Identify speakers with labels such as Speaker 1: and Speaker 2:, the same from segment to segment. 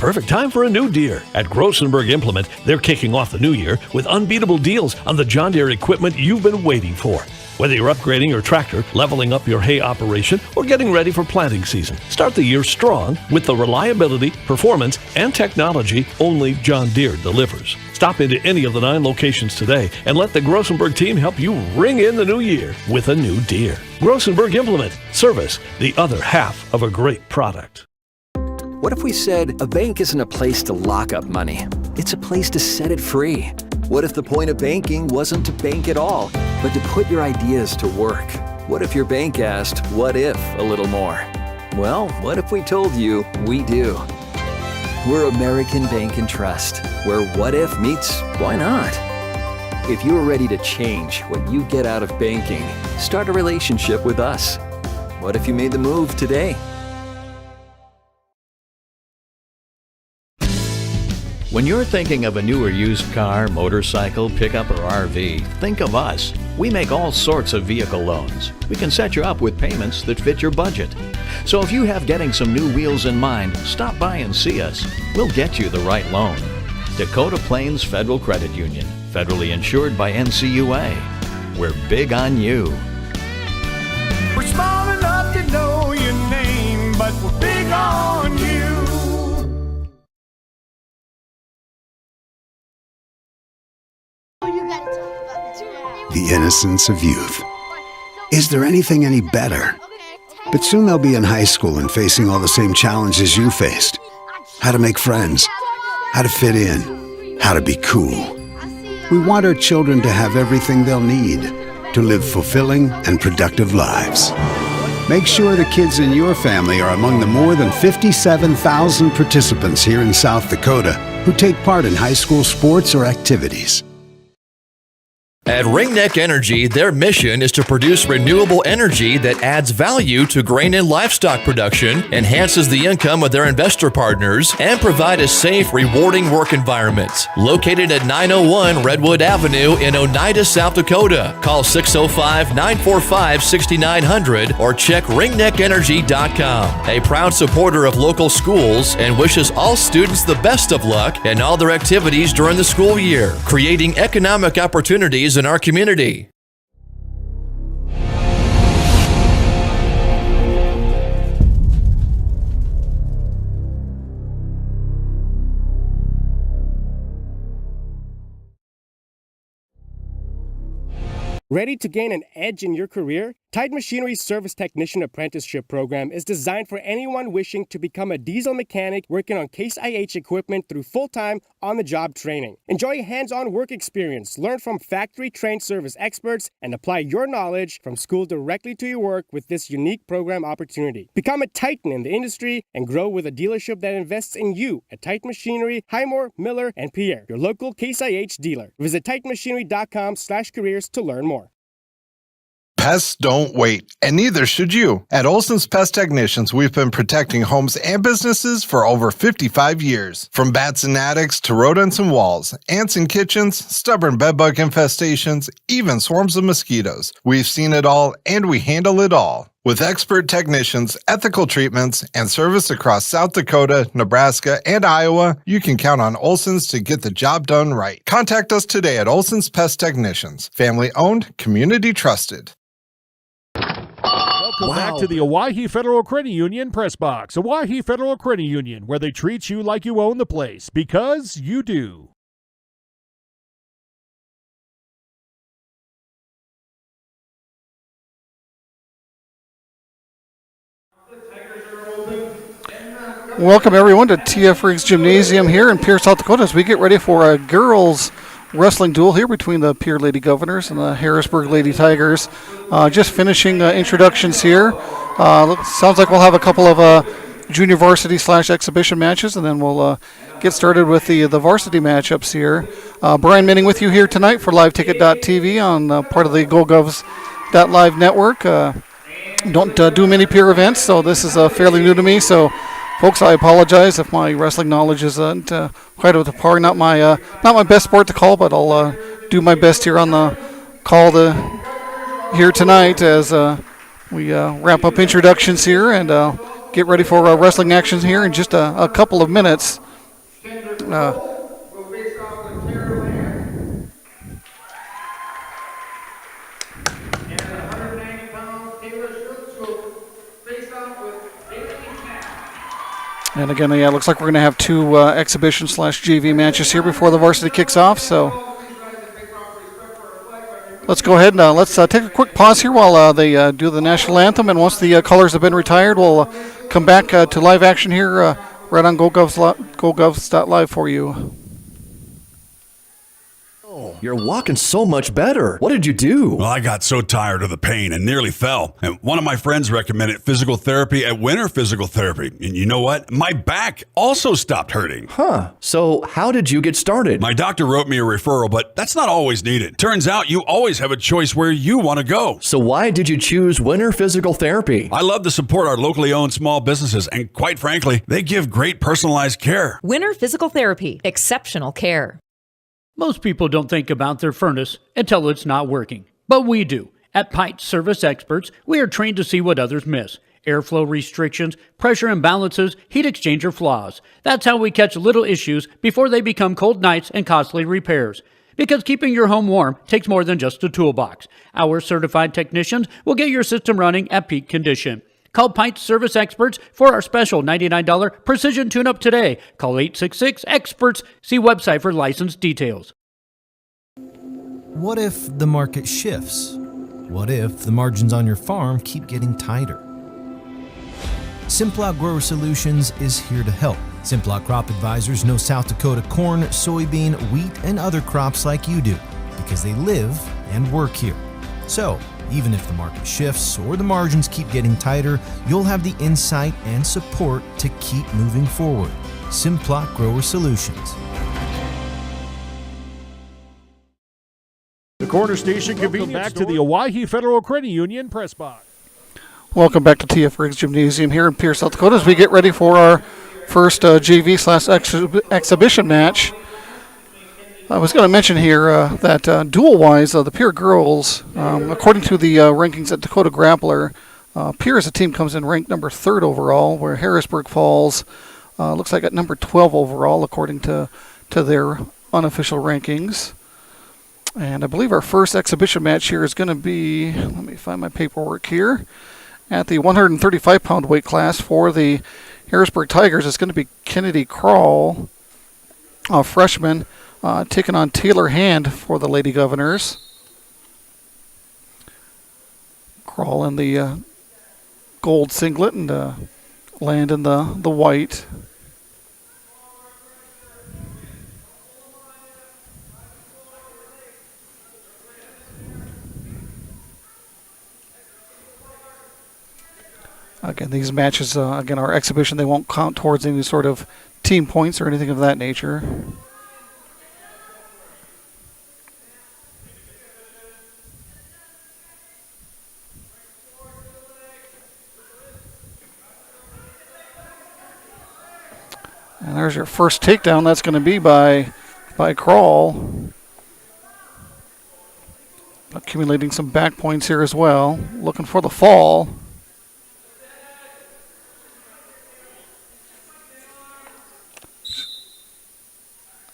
Speaker 1: perfect time for a new Deere. At Grossenberg Implement, they're kicking off the new year with unbeatable deals on the John Deere equipment you've been waiting for. Whether you're upgrading your tractor, leveling up your hay operation, or getting ready for planting season, start the year strong with the reliability, performance, and technology only John Deere delivers. Stop into any of the 9 locations today and let the Grossenberg team help you ring in the new year with a new Deere. Grossenberg Implement. Service, the other half of a great product.
Speaker 2: What if we said a bank isn't a place to lock up money? It's a place to set it free. What if the point of banking wasn't to bank at all, but to put your ideas to work? What if your bank asked, what if, a little more? Well, what if we told you we do? We're American Bank and Trust, where what if meets why not? If you're ready to change what you get out of banking, start a relationship with us. What if you made the move today?
Speaker 3: When you're thinking of a new or used car, motorcycle, pickup, or RV, think of us. We make all sorts of vehicle loans. We can set you up with payments that fit your budget. So if you have getting some new wheels in mind, stop by and see us. We'll get you the right loan. Dakota Plains Federal Credit Union, federally insured by NCUA. We're big on you.
Speaker 4: We're small enough to know your name, but we're big on you.
Speaker 5: The innocence of youth. Is there anything any better? But soon they'll be in high school and facing all the same challenges you faced. How to make friends, how to fit in, how to be cool. We want our children to have everything they'll need to live fulfilling and productive lives. Make sure the kids in your family are among the more than 57,000 participants here in South Dakota who take part in high school sports or activities.
Speaker 6: At Ringneck Energy, their mission is to produce renewable energy that adds value to grain and livestock production, enhances the income of their investor partners, and provide a safe, rewarding work environment. Located at 901 Redwood Avenue in Oneida, South Dakota. Call 605-945-6900 or check ringneckenergy.com. A proud supporter of local schools and wishes all students the best of luck in all their activities during the school year, creating economic opportunities in our community.
Speaker 7: Ready to gain an edge in your career? Tide Machinery's Service Technician Apprenticeship Program is designed for anyone wishing to become a diesel mechanic working on Case IH equipment through full-time, on-the-job training. Enjoy hands-on work experience, learn from factory-trained service experts, and apply your knowledge from school directly to your work with this unique program opportunity. Become a titan in the industry and grow with a dealership that invests in you at Tide Machinery, Highmore, Miller, and Pierre, your local Case IH dealer. Visit TitanMachinery.com/careers to learn more.
Speaker 8: Pests don't wait, and neither should you. At Olson's Pest Technicians, we've been protecting homes and businesses for over 55 years. From bats and attics to rodents and walls, ants in kitchens, stubborn bedbug infestations, even swarms of mosquitoes. We've seen it all, and we handle it all. With expert technicians, ethical treatments, and service across South Dakota, Nebraska, and Iowa, you can count on Olson's to get the job done right. Contact us today at Olson's Pest Technicians. Family owned, community trusted.
Speaker 9: Welcome back to the Owyhee Federal Credit Union Press Box. Owyhee Federal Credit Union, where they treat you like you own the place, because you do.
Speaker 10: Welcome everyone to TF Riggs Gymnasium here in Pierre, South Dakota as we get ready for a girls wrestling duel here between the Pierre Lady Governors and the Harrisburg Lady Tigers. Just finishing introductions here. Sounds like we'll have a couple of junior varsity / exhibition matches, and then we'll get started with the varsity matchups here. Brian Minning with you here tonight for LiveTicket.tv on part of the GoGovs.live network. Don't do many Pierre events, so this is fairly new to me. So, folks, I apologize if my wrestling knowledge isn't quite up to par. Not my best sport to call, but I'll do my best here on the call here tonight as we wrap up introductions here and get ready for wrestling actions here in just a couple of minutes. And again, yeah, it looks like we're going to have two exhibition/JV matches here before the varsity kicks off. So let's go ahead and let's take a quick pause here while they do the national anthem. And once the colors have been retired, we'll come back to live action here right on GoGovs.live for you.
Speaker 6: You're walking so much better. What did you do?
Speaker 11: Well, I got so tired of the pain and nearly fell. And one of my friends recommended physical therapy at Winter Physical Therapy. And you know what? My back also stopped hurting.
Speaker 6: Huh. So how did you get started?
Speaker 11: My doctor wrote me a referral, but that's not always needed. Turns out you always have a choice where you want to go.
Speaker 6: So why did you choose Winter Physical Therapy?
Speaker 11: I love to support our locally owned small businesses, and quite frankly, they give great personalized care.
Speaker 12: Winter Physical Therapy. Exceptional care.
Speaker 13: Most people don't think about their furnace until it's not working, but we do. At Pipe Service Experts, we are trained to see what others miss. Airflow restrictions, pressure imbalances, heat exchanger flaws. That's how we catch little issues before they become cold nights and costly repairs. Because keeping your home warm takes more than just a toolbox. Our certified technicians will get your system running at peak condition. Call Pint Service Experts for our special $99 precision tune-up today. Call 866-EXPERTS. See website for license details.
Speaker 14: What if the market shifts? What if the margins on your farm keep getting tighter? Simplot Grower Solutions is here to help. Simplot Crop Advisors know South Dakota corn, soybean, wheat, and other crops like you do because they live and work here. So, even if the market shifts or the margins keep getting tighter, you'll have the insight and support to keep moving forward. Simplot Grower Solutions.
Speaker 9: The Corner Station convenience back to the Owyhee Federal Credit Union press box.
Speaker 10: Welcome back to TF Riggs Gymnasium here in Pierre, South Dakota as we get ready for our first JV/exhibition match. I was going to mention here that dual-wise, the Pierre girls, according to the rankings at Dakota Grappler, Pierre as a team comes in ranked number 3rd overall, where Harrisburg falls, looks like at number 12 overall, according to their unofficial rankings. And I believe our first exhibition match here is going to be, let me find my paperwork here, at the 135-pound weight class for the Harrisburg Tigers. It's going to be Kennedy Krall, a freshman, taking on Taylor Hand for the Lady Governors. Krall in the gold singlet and Land in the white. Again, these matches, our exhibition, they won't count towards any sort of team points or anything of that nature. And there's your first takedown. That's going to be by Krall. Accumulating some back points here as well. Looking for the fall.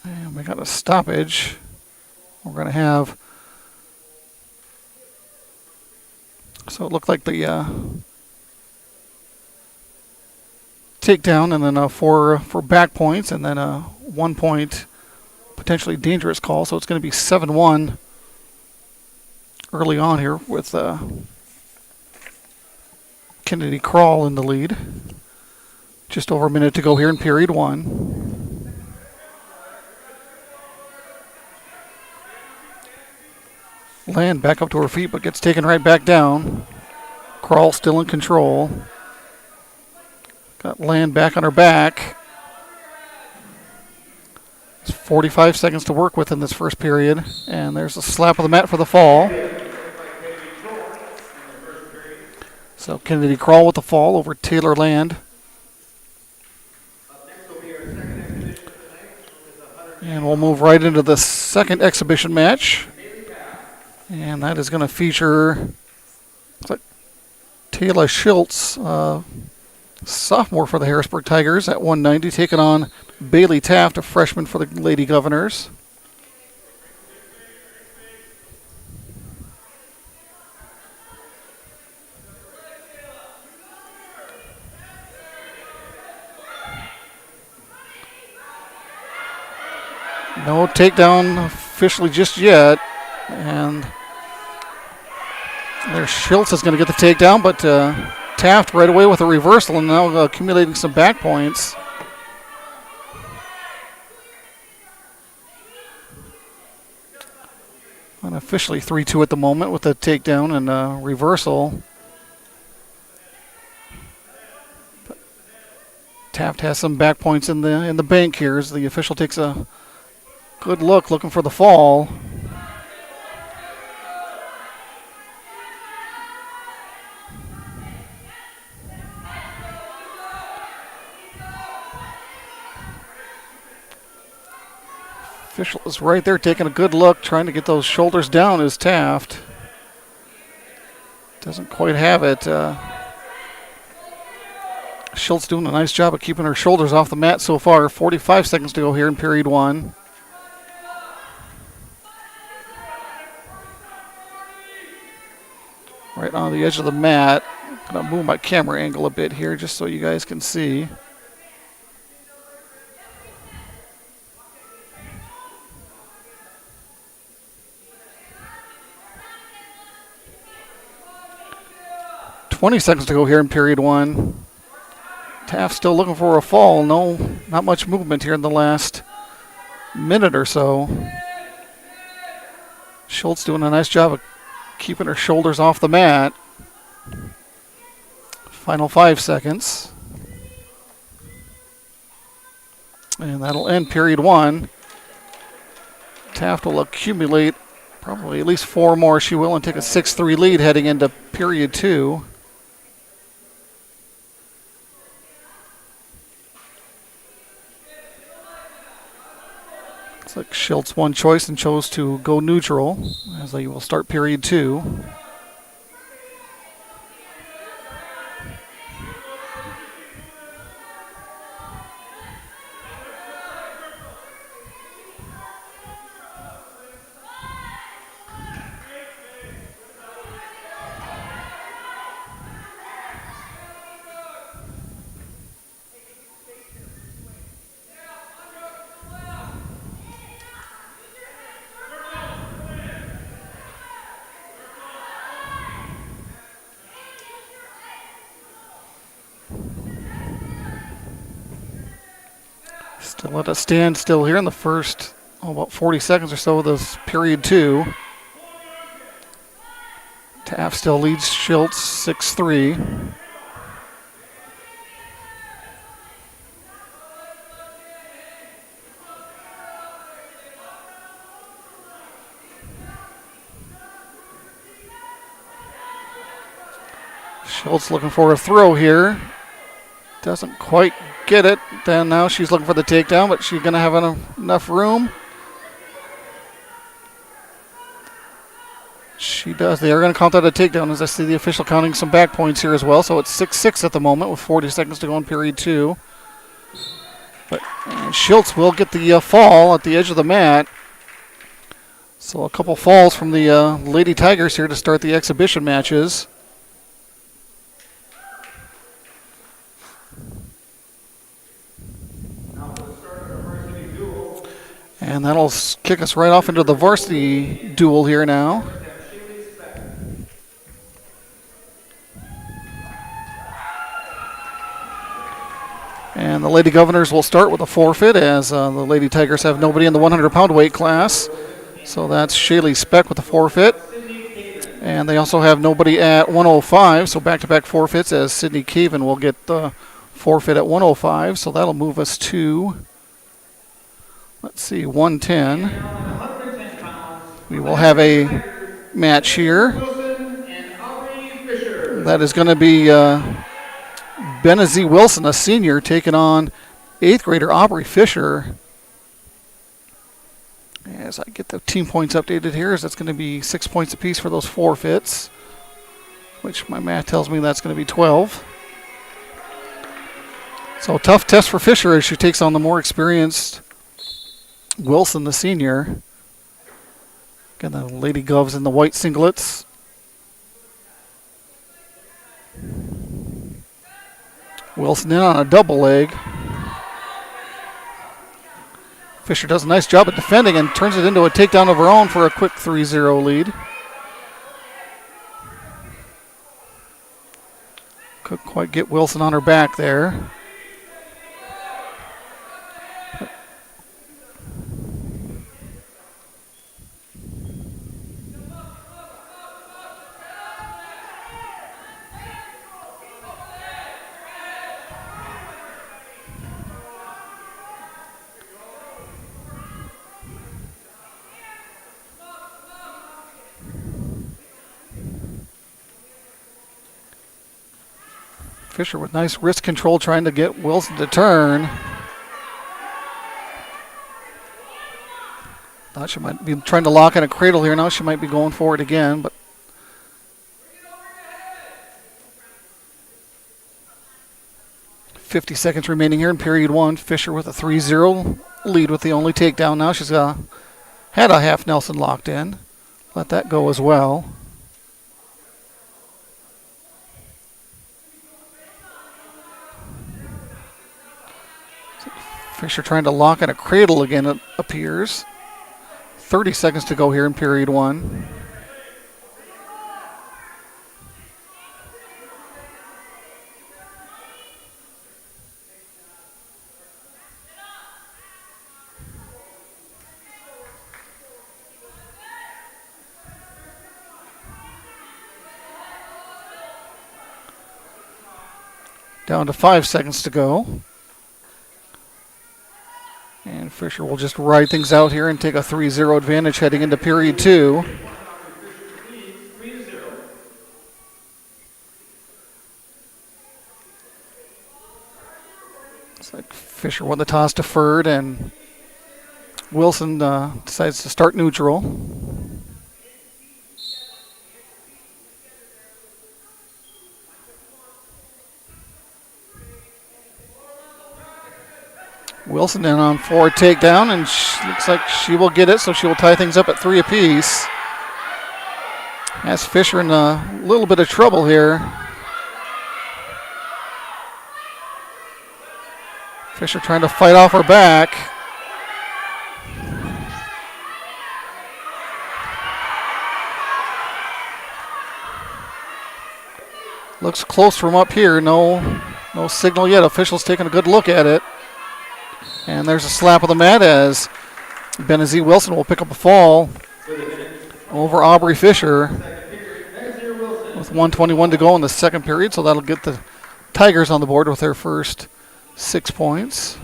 Speaker 10: And we got a stoppage. We're going to have... So it looked like the... takedown, and then for back points, and then a 1 point potentially dangerous call. So it's going to be 7-1 early on here with Kennedy Krall in the lead. Just over a minute to go here in period 1. Land back up to her feet, but gets taken right back down. Krall still in control. Got Land back on her back. It's 45 seconds to work with in this first period. And there's a slap of the mat for the fall. So Kennedy Krall with the fall over Taylor Land. And we'll move right into the second exhibition match. And that is going to feature, looks like Taylor Schultz, sophomore for the Harrisburg Tigers at 190, taking on Bailey Taft, a freshman for the Lady Governors. No takedown officially just yet. And there's Schultz is going to get the takedown, but Taft right away with a reversal and now accumulating some back points. Unofficially 3-2 at the moment with a takedown and reversal. But Taft has some back points in the bank here as the official takes a good look, looking for the fall. Official is right there taking a good look, trying to get those shoulders down is Taft. Doesn't quite have it. Schultz doing a nice job of keeping her shoulders off the mat so far. 45 seconds to go here in period one. Right on the edge of the mat. I'm going to move my camera angle a bit here just so you guys can see. .20 seconds to go here in period one. Taft still looking for a fall. No, not much movement here in the last minute or so. Schultz doing a nice job of keeping her shoulders off the mat. Final 5 seconds. And that'll end period one. Taft will accumulate probably at least 4 more. She will and take a 6-3 lead heading into period two. Looks like Schultz won choice and chose to go neutral as they will start period two. Still at a standstill here in the first, about 40 seconds or so of this period two. Taft still leads Schultz 6-3. Schultz looking for a throw here. Doesn't quite get it. Then now she's looking for the takedown, but she's going to have enough room. She does. They are going to count that a takedown as I see the official counting some back points here as well. So it's 6-6 at the moment with 40 seconds to go in period two. But Schultz will get the fall at the edge of the mat. So a couple falls from the Lady Tigers here to start the exhibition matches. And that'll kick us right off into the varsity duel here now. And the Lady Governors will start with a forfeit as the Lady Tigers have nobody in the 100-pound weight class. So that's Shaylee Speck with the forfeit. And they also have nobody at 105, so back-to-back forfeits as Sydney Caven will get the forfeit at 105. So that'll move us to, let's see, 110. We will have a match here. That is going to be Benazee Wilson, a senior, taking on 8th grader Aubrey Fisher. As I get the team points updated here, that's going to be 6 points apiece for those forfeits, which my math tells me that's going to be 12. So tough test for Fisher as she takes on the more experienced Wilson, the senior. Again, the Lady Govs in the white singlets. Wilson in on a double leg. Fisher does a nice job at defending and turns it into a takedown of her own for a quick 3-0 lead. Couldn't quite get Wilson on her back there. Fisher with nice wrist control trying to get Wilson to turn. Thought she might be trying to lock in a cradle here. Now she might be going for it again, but 50 seconds remaining here in period one. Fisher with a 3-0 lead with the only takedown. Now she's had a half Nelson locked in. Let that go as well. Fisher trying to lock in a cradle again, it appears. 30 seconds to go here in period one. Down to 5 seconds to go. And Fisher will just ride things out here and take a 3-0 advantage heading into period two. It's like Fisher won the toss deferred, and Wilson decides to start neutral. Wilson in on forward takedown, and looks like she will get it, so she will tie things up at 3 apiece. Has Fisher in a little bit of trouble here. Fisher trying to fight off her back. Looks close from up here. No signal yet. Officials taking a good look at it. And there's a slap of the mat as Benazee Wilson will pick up a fall over Aubrey Fisher with 1:21 to go in the second period. So that'll get the Tigers on the board with their first 6 points.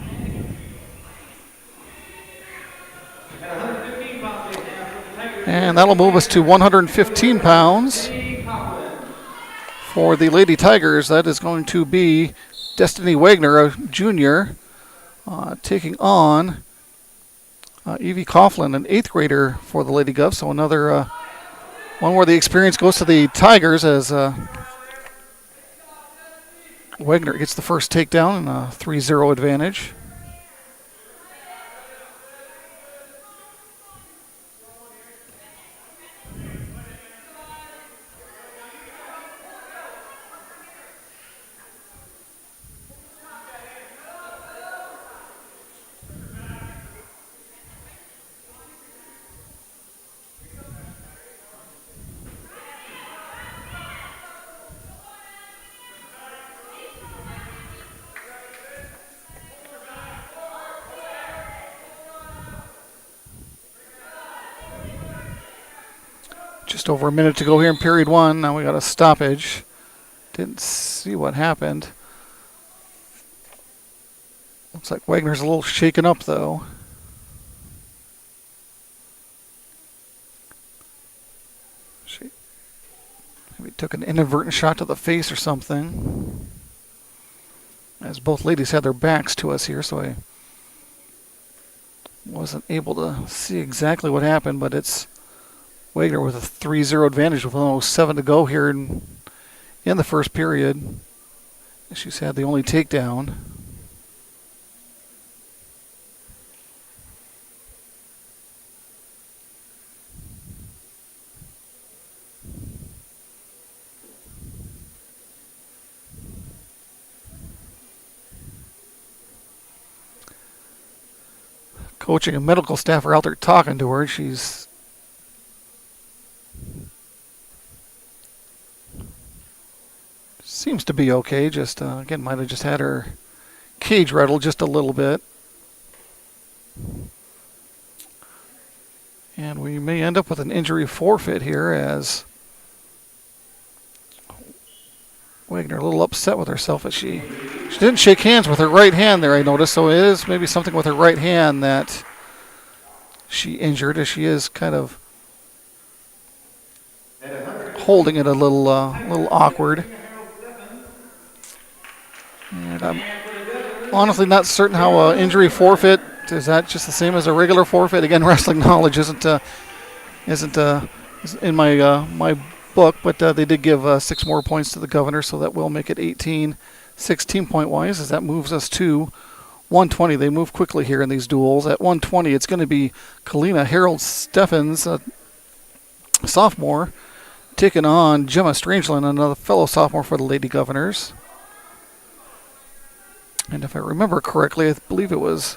Speaker 10: And that'll move us to 115 pounds. For the Lady Tigers, that is going to be Destiny Wagner, a junior, taking on Evie Coughlin, an 8th grader for the Lady Govs. So another one where the experience goes to the Tigers as Wagner gets the first takedown and a 3-0 advantage. Just over a minute to go here in period one. Now we got a stoppage. Didn't see what happened. Looks like Wagner's a little shaken up though. She maybe took an inadvertent shot to the face or something. As both ladies had their backs to us here, so I wasn't able to see exactly what happened, but it's Wagner with a 3-0 advantage with almost 7 to go here in the first period. She's had the only takedown. coaching and medical staff are out there talking to her. She's seems to be okay. Just again, might have just had her cage rattled just a little bit. And we may end up with an injury forfeit here as Wagner a little upset with herself that she didn't shake hands with her right hand there, I noticed. So it is maybe something with her right hand that she injured, as she is kind of holding it a little awkward. And I'm honestly not certain how an injury forfeit, is that just the same as a regular forfeit? Again, wrestling knowledge isn't in my book, but they did give 6 more points to the Governor, so that will make it 18. 16-point wise, as that moves us to 120. They move quickly here in these duels. At 120, it's going to be Kalina Harold Steffens, a sophomore, taking on Gemma Strangeland, another fellow sophomore for the Lady Governors. And if I remember correctly, I believe it was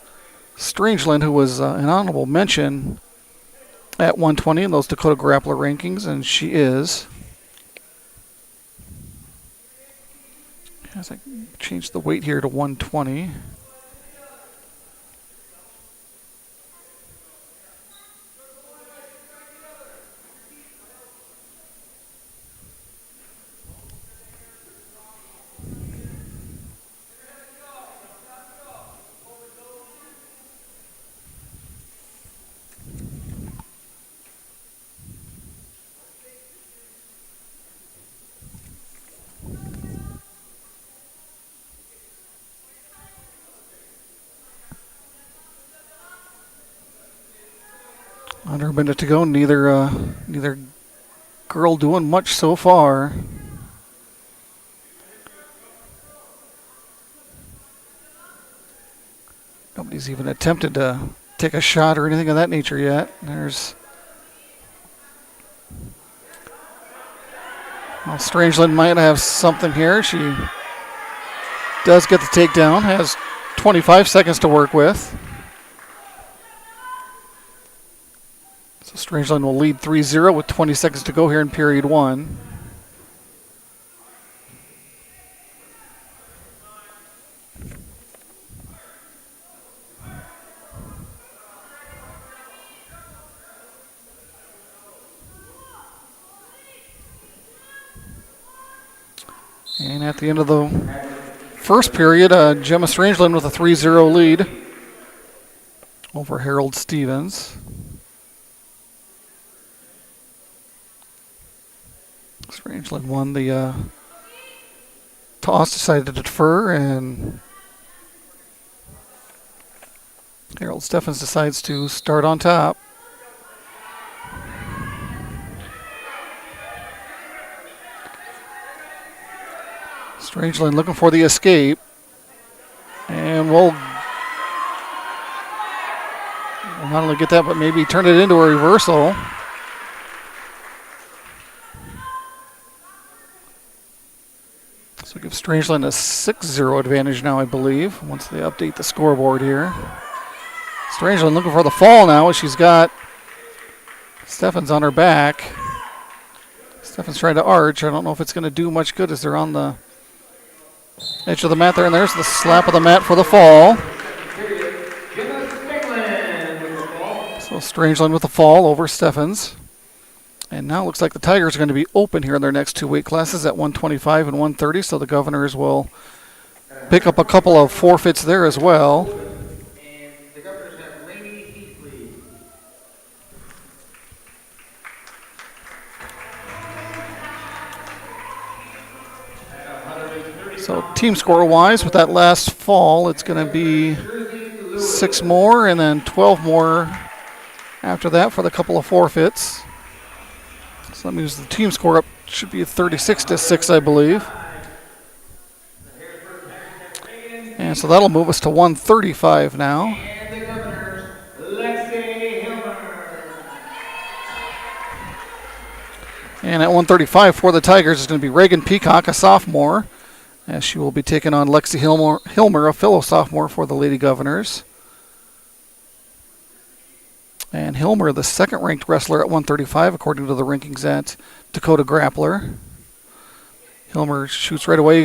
Speaker 10: Strangeland who was an honorable mention at 120 in those Dakota Grappler rankings, and she is. As I change the weight here to 120. Under a minute to go. Neither girl doing much so far. Nobody's even attempted to take a shot or anything of that nature yet. Strangeland might have something here. She does get the takedown. Has 25 seconds to work with. So Strangeland will lead 3-0 with 20 seconds to go here in period 1. And at the end of the first period, Gemma Strangeland with a 3-0 lead over Harold Stevens. Strangeland won the toss, decided to defer, and Harold Steffens decides to start on top. Strangeland looking for the escape, and we'll not only get that, but maybe turn it into a reversal. So give Strangeland a 6-0 advantage now, I believe, once they update the scoreboard here. Strangeland looking for the fall now, as she's got Steffens on her back. Steffens trying to arch. I don't know if it's going to do much good as they're on the edge of the mat there, and there's the slap of the mat for the fall. So Strangeland with the fall over Steffens. And now it looks like the Tigers are going to be open here in their next 2 weight classes at 125 and 130, so the Governors will pick up a couple of forfeits there as well. So team score-wise, with that last fall, it's going to be 6 more and then 12 more after that for the couple of forfeits. So that means the team score up should be 36-6, I believe. And so that'll move us to 135 now. And at 135 for the Tigers is going to be Reagan Peacock, a sophomore, as she will be taking on Lexi Hilmer, a fellow sophomore for the Lady Governors. And Hilmer, the second-ranked wrestler at 135, according to the rankings at Dakota Grappler. Hilmer shoots right away.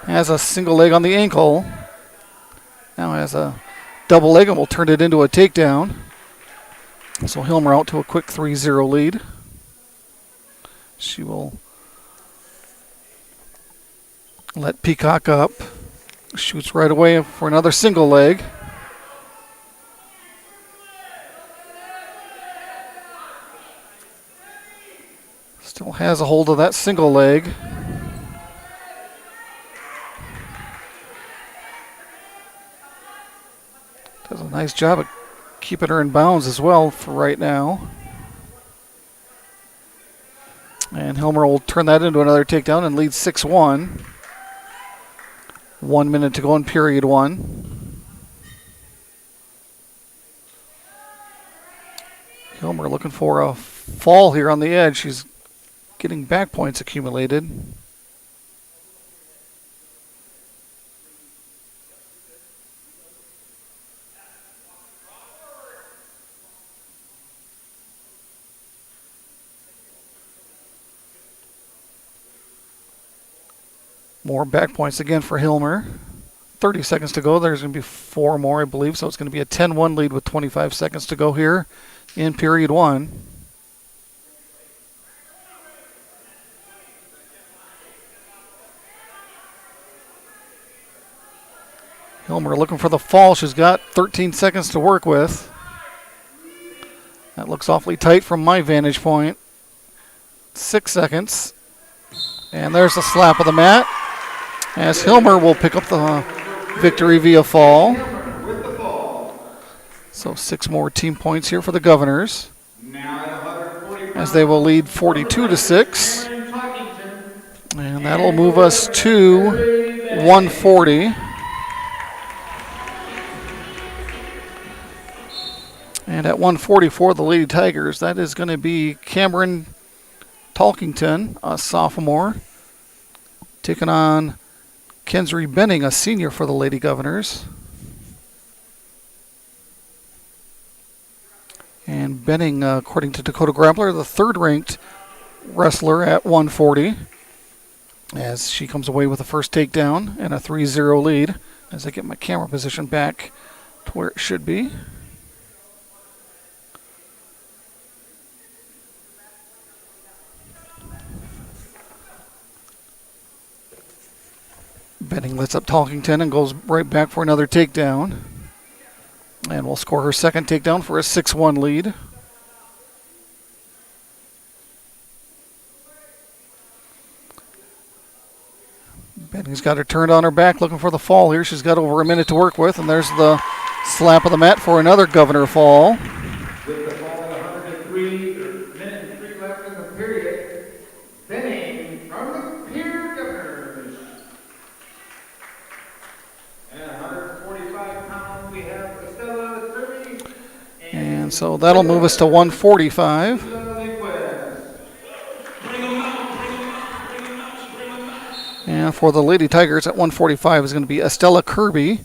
Speaker 10: Has a single leg on the ankle. Now has a double leg and will turn it into a takedown. So Hilmer out to a quick 3-0 lead. She will let Peacock up. Shoots right away for another single leg. Still has a hold of that single leg. Does a nice job of keeping her in bounds as well for right now. And Hilmer will turn that into another takedown and lead 6-1. 1 minute to go in period one. Hilmer looking for a fall here on the edge. She's getting back points accumulated. More back points again for Hilmer. 30 seconds to go. There's going to be 4 more, I believe. So it's going to be a 10-1 lead with 25 seconds to go here in period one. Hilmer looking for the fall. She's got 13 seconds to work with. That looks awfully tight from my vantage point. 6 seconds. And there's the slap of the mat, as Hilmer will pick up the victory via fall. So 6 more team points here for the Governors, as they will lead 42-6. And that'll move us to 140. And at 144, the Lady Tigers, that is going to be Cameron Talkington, a sophomore, taking on Kensry Benning, a senior for the Lady Governors. And Benning, according to Dakota Grappler, the third-ranked wrestler at 140, as she comes away with the first takedown and a 3-0 lead, as I get my camera position back to where it should be. Benning lets up Talkington and goes right back for another takedown. And will score her second takedown for a 6-1 lead. Benning's got her turned on her back looking for the fall here. She's got over a minute to work with, and there's the slap of the mat for another Governor fall.
Speaker 4: With the fall at 103, minute and 3 left in the period. Benning from the Pierre Governors. And 145 pounds, we have Estella 30.
Speaker 10: And so that'll move us to 145. And for the Lady Tigers at 145 is going to be Estella Kirby.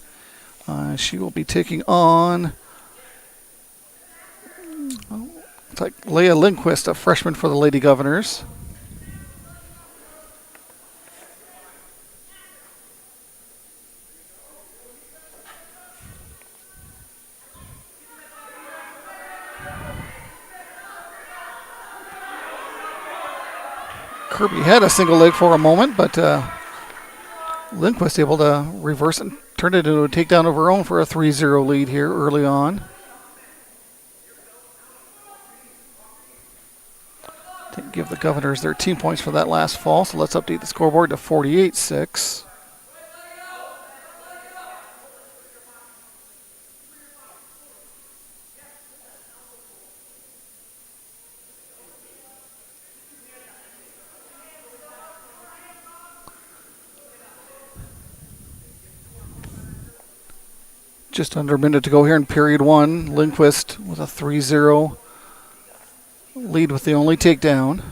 Speaker 10: She will be taking on it's like Leah Lindquist, a freshman for the Lady Governors. Kirby had a single leg for a moment, but Lindquist able to reverse and turn it into a takedown of her own for a 3-0 lead here early on. Didn't give the Governors their team points for that last fall, so let's update the scoreboard to 48-6. Just under a minute to go here in period one. Lindquist with a 3-0 lead with the only takedown.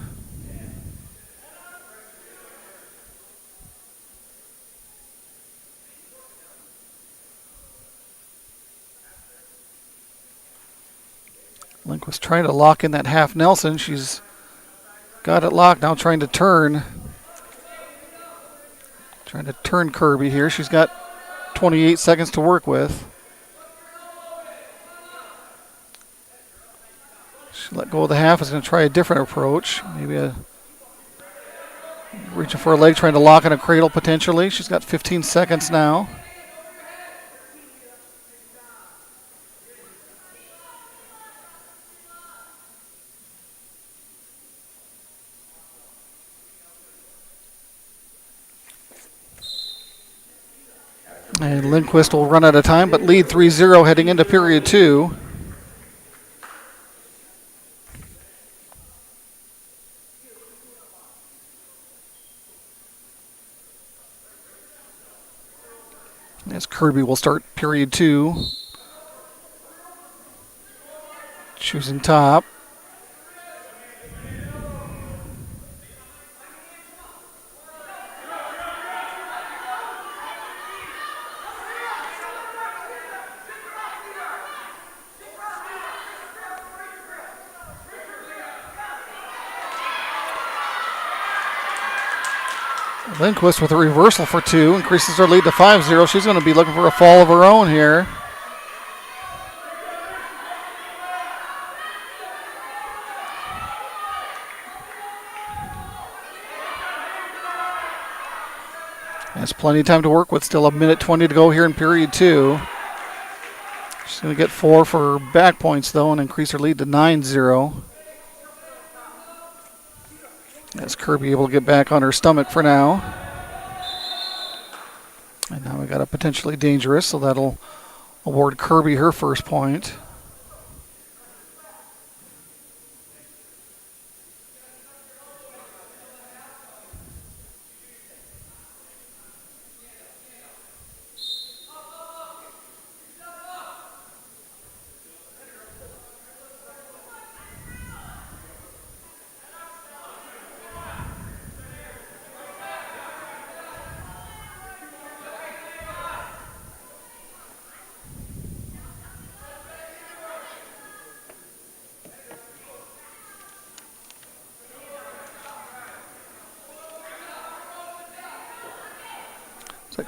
Speaker 10: Lindquist trying to lock in that half Nelson. She's got it locked now, trying to turn. Trying to turn Kirby here. She's got 28 seconds to work with. She let go of the half. Is going to try a different approach. Maybe reaching for a leg, trying to lock in a cradle potentially. She's got 15 seconds now. And Lindquist will run out of time, but lead 3-0 heading into period 2. As Kirby will start period 2. Choosing top. Lindquist with a reversal for 2, increases her lead to 5-0. She's going to be looking for a fall of her own here. Has plenty of time to work with. Still a minute 20 to go here in period 2. She's going to get 4 for back points, though, and increase her lead to 9-0. As Kirby able to get back on her stomach for now. And now we got a potentially dangerous, so that'll award Kirby her first point.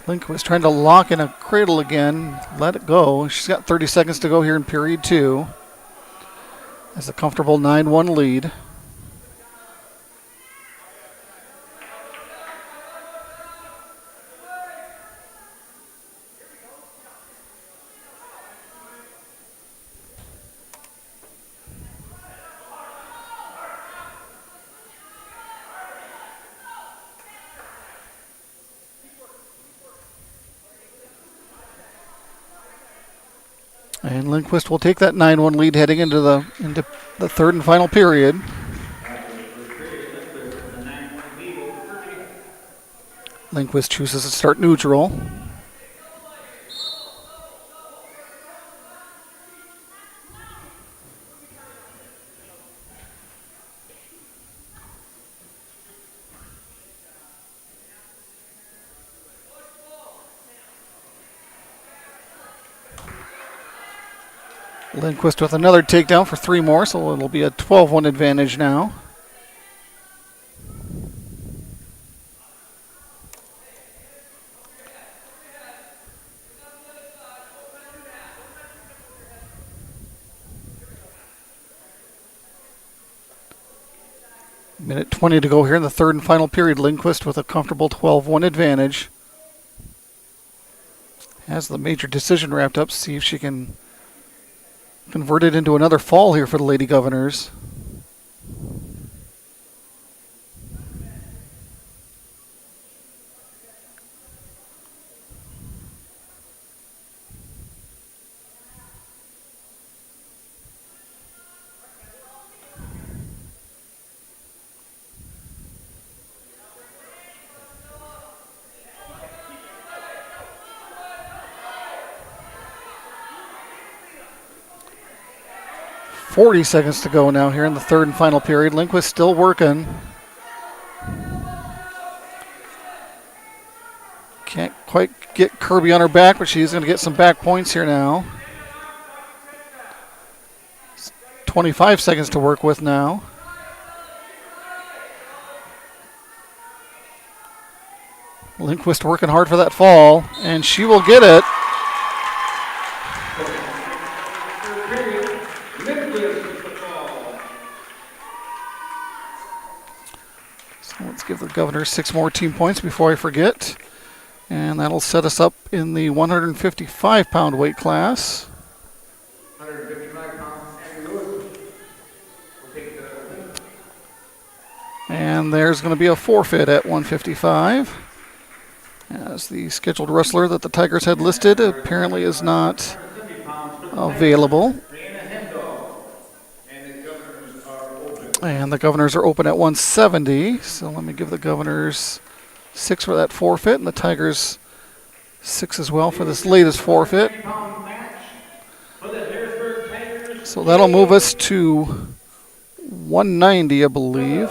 Speaker 10: Lindquist trying to lock in a cradle again. Let it go. She's got 30 seconds to go here in period 2. Has a comfortable 9-1 lead. And Lindquist will take that 9-1 lead heading into the third and final period. Lindquist chooses to start neutral. Lindquist with another takedown for 3 more, so it'll be a 12-1 advantage now. Minute 20 to go here in the third and final period. Lindquist with a comfortable 12-1 advantage. Has the major decision wrapped up. See if she can convert it into another fall here for the Lady Governors. .40 seconds to go now here in the third and final period. Lindquist still working. Can't quite get Kirby on her back, but she's going to get some back points here now. 25 seconds to work with now. Lindquist working hard for that fall, and she will get it. So let's give the Governors 6 more team points before I forget. And that'll set us up in the 155-pound weight class.
Speaker 4: 155 pounds, Andrew Lewis will take the win.
Speaker 10: And there's going to be a forfeit at 155, as the scheduled wrestler that the Tigers had listed apparently is not available. And the Governors are open at 170, so let me give the Governors 6 for that forfeit, and the Tigers 6 as well for this latest forfeit. So that'll move us to 190, I believe.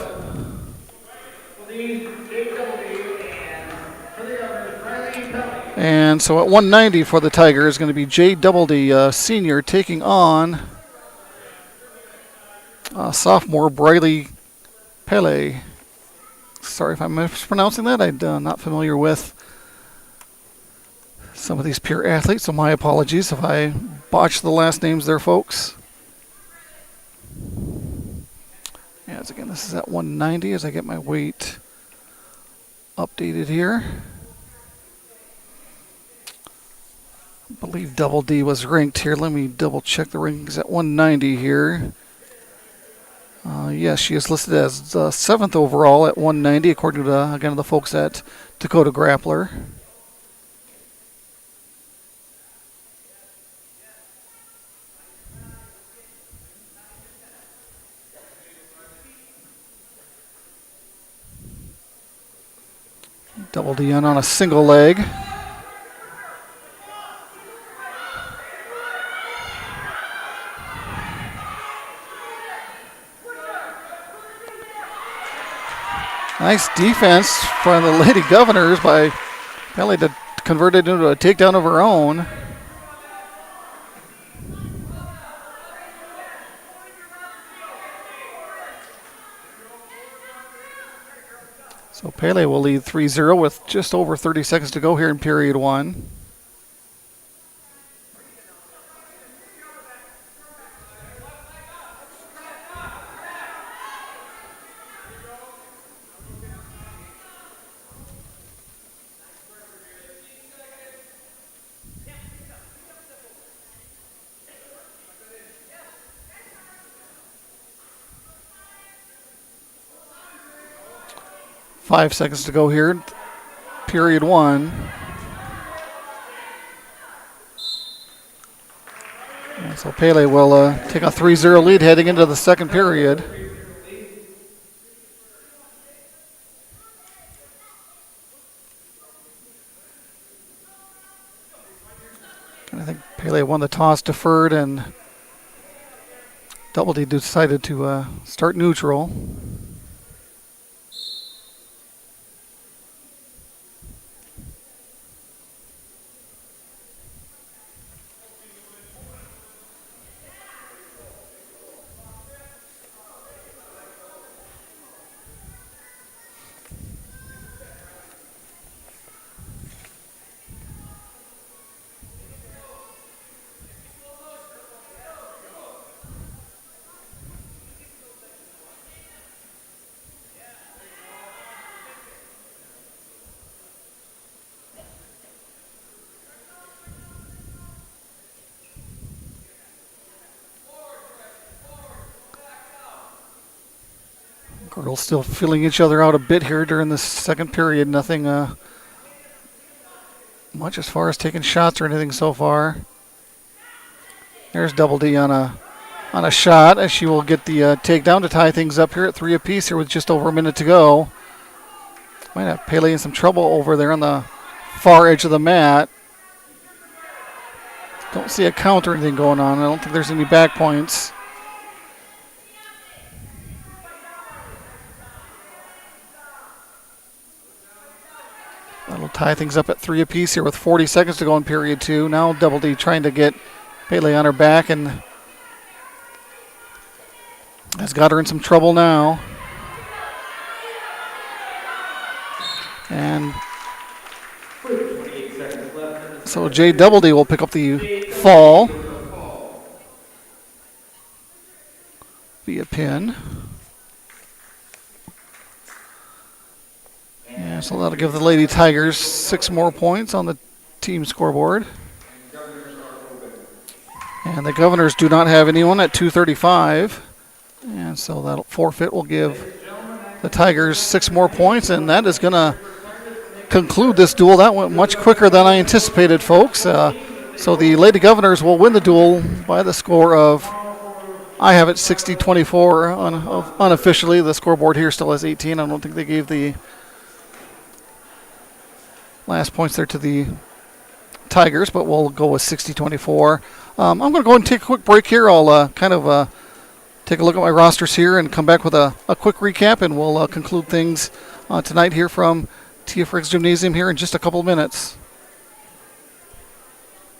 Speaker 10: And so at 190 for the Tigers is going to be J. Doubleday, senior, taking on sophomore Briley Pele. Sorry if I'm mispronouncing that. I'm not familiar with some of these Pierre athletes, so my apologies if I botched the last names there, folks. As again, this is at 190 as I get my weight updated here. I believe Double D was ranked here. Let me double check the rankings at 190 here. Yes, she is listed as 7th overall at 190, according to, again, the folks at Dakota Grappler. Double D in on a single leg. Nice defense from the Lady Governors by Pele to convert it into a takedown of her own. So Pele will lead 3-0 with just over 30 seconds to go here in period 1. Five seconds to go here, period 1. And so Pele will take a 3-0 lead heading into the second period. And I think Pele won the toss, deferred, and Doubleday decided to start neutral. Girls still feeling each other out a bit here during the second period. Nothing much as far as taking shots or anything so far. There's Double D on a shot, as she will get the takedown to tie things up here at 3 apiece here with just over a minute to go. Might have Pele in some trouble over there on the far edge of the mat. Don't see a count or anything going on. I don't think there's any back points. That'll tie things up at 3 apiece here with 40 seconds to go in period 2. Now Double D trying to get Pele on her back and Has got her in some trouble now. And so J Doubleday will pick up the fall via pin. Yeah, so that'll give the Lady Tigers 6 more points on the team scoreboard. And the Governors do not have anyone at 2:35. And so that forfeit will give the Tigers 6 more points, and that is going to conclude this duel. That went much quicker than I anticipated, folks. So the Lady Governors will win the duel by the score of, I have it 60-24 unofficially. The scoreboard here still has 18. I don't think they gave the last points there to the Tigers, but we'll go with 60-24. I'm going to go and take a quick break here. I'll take a look at my rosters here and come back with a quick recap, and we'll conclude things tonight here from T.F. Riggs Gymnasium here in just a couple of minutes.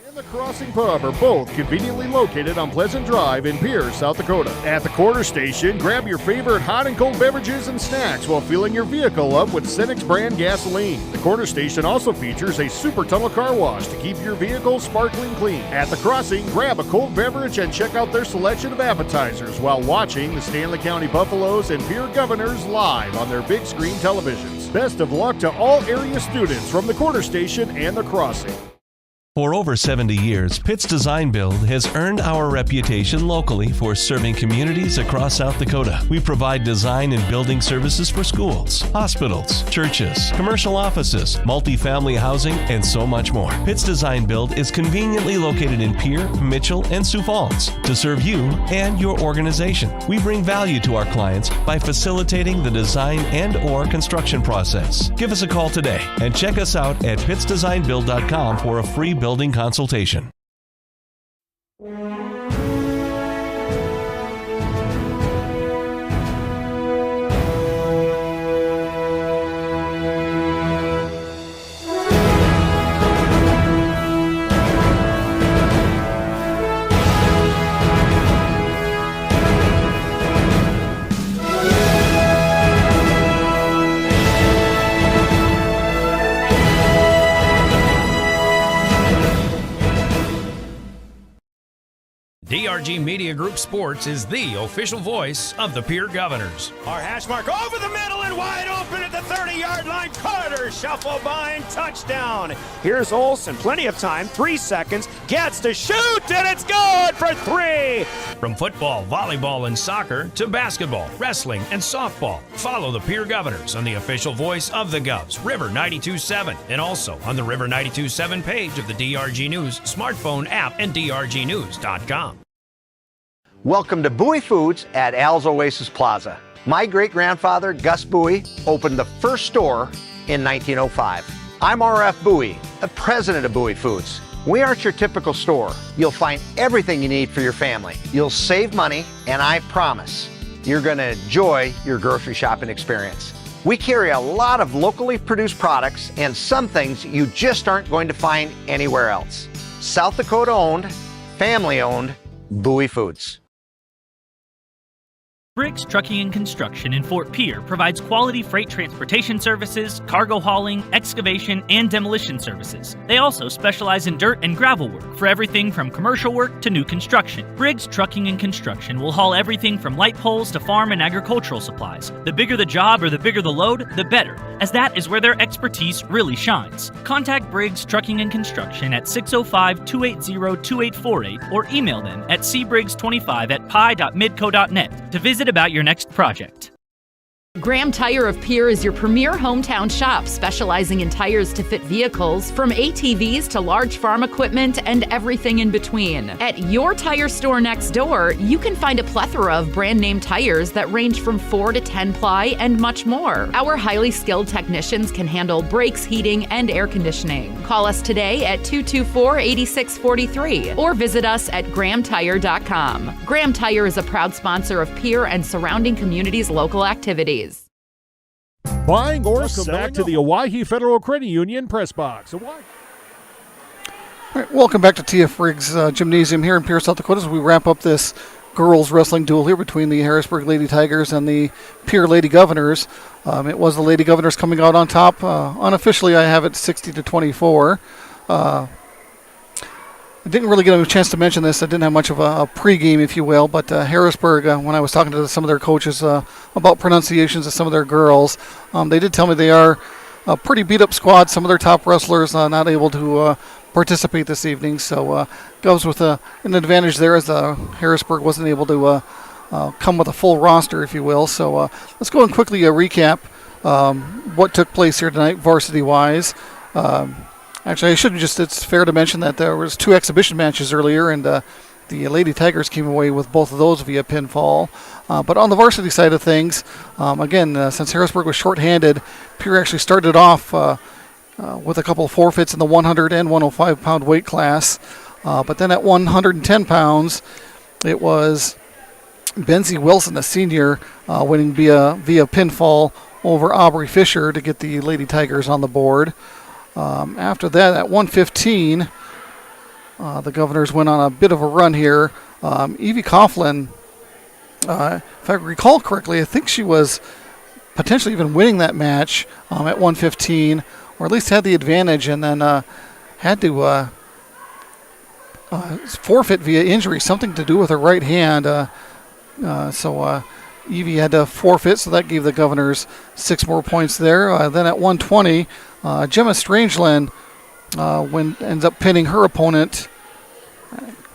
Speaker 9: And the Crossing Pub are both conveniently located on Pleasant Drive in Pierre, South Dakota. At the quarter station, grab your favorite hot and cold beverages and snacks while filling your vehicle up with Cenex brand gasoline. The quarter station also features a super tunnel car wash to keep your vehicle sparkling clean. At the Crossing, grab a cold beverage and check out their selection of appetizers while watching the Stanley County Buffaloes and Pierre Governors live on their big screen televisions. Best of luck to all area students from the quarter station and the Crossing.
Speaker 15: For over 70 years, Pitt's Design Build has earned our reputation locally for serving communities across South Dakota. We provide design and building services for schools, hospitals, churches, commercial offices, multifamily housing, and so much more. Pitt's Design Build is conveniently located in Pierre, Mitchell, and Sioux Falls to serve you and your organization. We bring value to our clients by facilitating the design and/or construction process. Give us a call today and check us out at pittsdesignbuild.com for a free building consultation.
Speaker 16: DRG Media Group Sports is the official voice of the Pierre Governors.
Speaker 17: Our hash mark over the middle and wide open at the 30-yard line. Carter shuffle by and touchdown. Here's Olsen, plenty of time, 3 seconds, gets to shoot, and it's good for 3.
Speaker 16: From football, volleyball, and soccer to basketball, wrestling, and softball, follow the Pierre Governors on the official voice of the Govs, River 92.7, and also on the River 92.7 page of the DRG News smartphone app and drgnews.com.
Speaker 18: Welcome to Bowie Foods at Al's Oasis Plaza. My great-grandfather, Gus Bowie, opened the first store in 1905. I'm R.F. Bowie, the president of Bowie Foods. We aren't your typical store. You'll find everything you need for your family. You'll save money, and I promise you're going to enjoy your grocery shopping experience. We carry a lot of locally produced products and some things you just aren't going to find anywhere else. South Dakota-owned, family-owned, Bowie Foods.
Speaker 19: Briggs Trucking and Construction in Fort Pierre provides quality freight transportation services, cargo hauling, excavation, and demolition services. They also specialize in dirt and gravel work for everything from commercial work to new construction. Briggs Trucking and Construction will haul everything from light poles to farm and agricultural supplies. The bigger the job or the bigger the load, the better, as that is where their expertise really shines. Contact Briggs Trucking and Construction at 605-280-2848 or email them at cbriggs25@pi.midco.net to visit about your next project.
Speaker 12: Graham Tire of Pierre is your premier hometown shop, specializing in tires to fit vehicles, from ATVs to large farm equipment and everything in between. At your tire store next door, you can find a plethora of brand name tires that range from 4 to 10 ply and much more. Our highly skilled technicians can handle brakes, heating, and air conditioning. Call us today at 224-8643 or visit us at grahamtire.com. Graham Tire is a proud sponsor of Pierre and surrounding communities' local activities.
Speaker 9: Buying or selling. Back to the Owyhee Federal Credit Union press box.
Speaker 10: All right, welcome back to T.F. Riggs Gymnasium here in Pierre, South Dakota, as we wrap up this girls wrestling duel here between the Harrisburg Lady Tigers and the Pierre Lady Governors. It was the Lady Governors coming out on top. Unofficially, I have it 60-24. I didn't really get a chance to mention this. I didn't have much of a pregame, if you will, but Harrisburg, when I was talking to some of their coaches about pronunciations of some of their girls, they did tell me they are a pretty beat-up squad. Some of their top wrestlers not able to participate this evening, so goes with an advantage there, as Harrisburg wasn't able to come with a full roster, if you will. So let's go and quickly recap what took place here tonight, varsity-wise. Actually, it's fair to mention that there was 2 exhibition matches earlier, and the Lady Tigers came away with both of those via pinfall. But on the varsity side of things, again, since Harrisburg was shorthanded, Pierre actually started off with a couple of forfeits in the 100 and 105 pound weight class. But then at 110 pounds, it was Benzie Wilson, a senior, winning via pinfall over Aubrey Fisher to get the Lady Tigers on the board. After that, at 115, the Governors went on a bit of a run here. Evie Coughlin, if I recall correctly, I think she was potentially even winning that match at 115, or at least had the advantage, and then had to forfeit via injury, something to do with her right hand. So Evie had to forfeit, so that gave the Governors 6 more points there. Then at 120, Gemma Strangeland ends up pinning her opponent.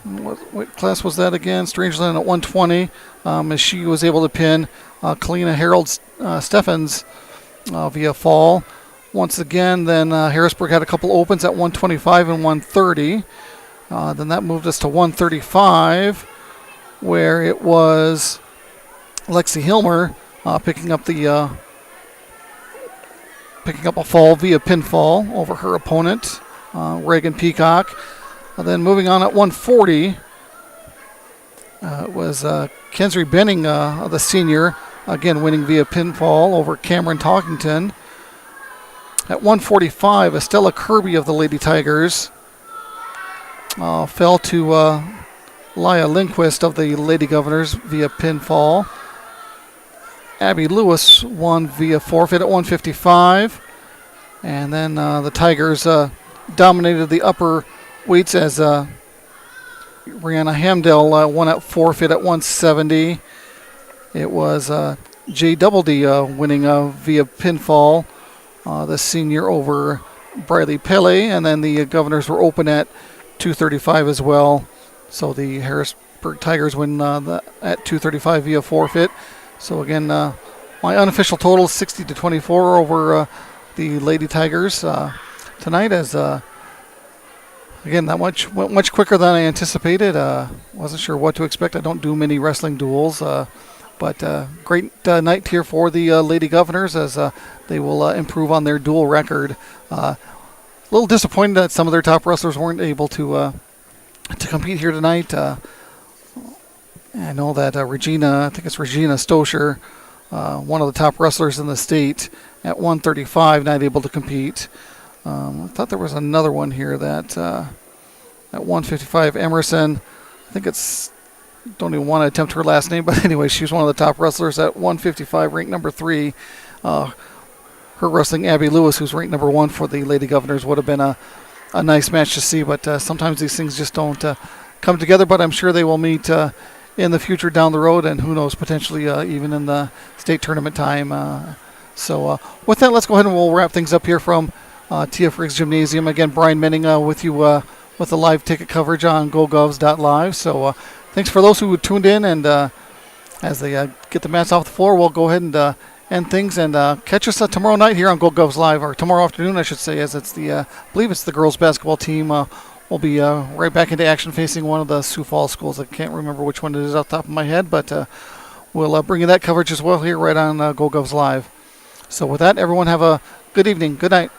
Speaker 10: What class was that again? Strangeland at 120, as she was able to pin Kalina Harold Steffens via fall. Once again, then Harrisburg had a couple opens at 125 and 130. Then that moved us to 135, where it was Lexi Hilmer picking up a fall via pinfall over her opponent, Reagan Peacock. Then moving on at 140, it was Kensry Benning, the senior, again winning via pinfall over Cameron Talkington. At 145, Estella Kirby of the Lady Tigers fell to Laya Lindquist of the Lady Governors via pinfall. Abby Lewis won via forfeit at 155. And then the Tigers dominated the upper weights as Rihanna Hamdell won at forfeit at 170. It was Jay Doubledy winning via pinfall, the senior over Briley Pele. And then the Governors were open at 235 as well. So the Harrisburg Tigers win at 235 via forfeit. So again, my unofficial total is 60-24 over the Lady Tigers tonight. As again, that went much quicker than I anticipated. Wasn't sure what to expect. I don't do many wrestling duels, but great night here for the Lady Governors, as they will improve on their duel record. A little disappointed that some of their top wrestlers weren't able to compete here tonight. I know that Regina Stoscher, one of the top wrestlers in the state, at 135, not able to compete. I thought there was another one here that at 155, Emerson, don't even want to attempt her last name, but anyway, she's one of the top wrestlers at 155, ranked number 3. Her wrestling Abby Lewis, who's ranked number 1 for the Lady Governors, would have been a nice match to see, but sometimes these things just don't come together, but I'm sure they will meet in the future down the road, and who knows, potentially even in the state tournament time. So with that, let's go ahead and we'll wrap things up here from TF Riggs Gymnasium. Again, Brian Menning with you with the live ticket coverage on GoGovs.live. So thanks for those who tuned in, and as they get the mats off the floor, we'll go ahead and end things, and catch us tomorrow night here on GoGovs Live, or tomorrow afternoon, I should say, as it's I believe it's the girls basketball team. We'll be right back into action facing one of the Sioux Falls schools. I can't remember which one it is off the top of my head, but we'll bring you that coverage as well here right on GoGovs Live. So with that, everyone have a good evening. Good night.